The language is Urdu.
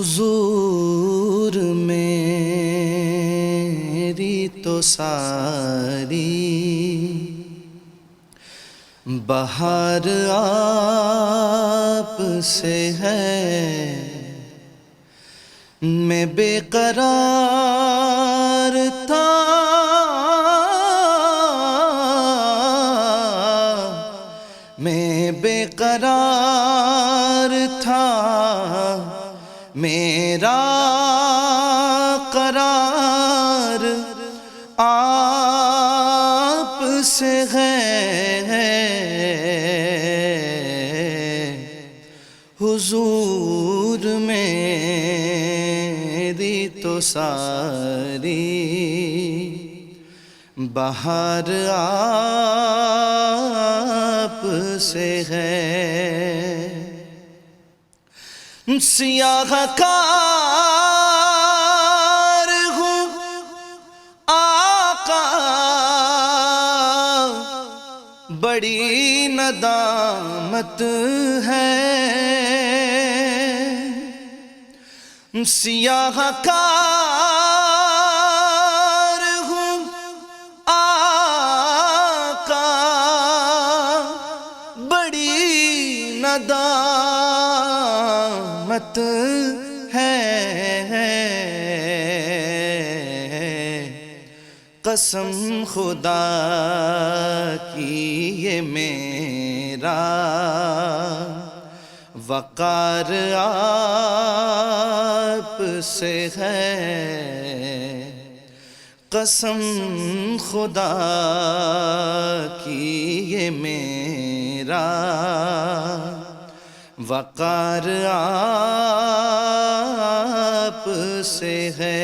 حضور میری تو ساری بہار آپ سے ہے، میں بے قرار تھا میں بے قرار تھا، میرا قرار آپ سے ہے، حضور میری تو ساری بہار آپ سے ہے۔ سیاہ کار ہوں آقا، بڑی ندامت ہے، سیاہ کار ہوں آقا، بڑی ندامت ہے، قسم خدا کی یہ میرا وقار آپ سے ہے، قسم خدا کی یہ میرا وقار آپ سے ہے۔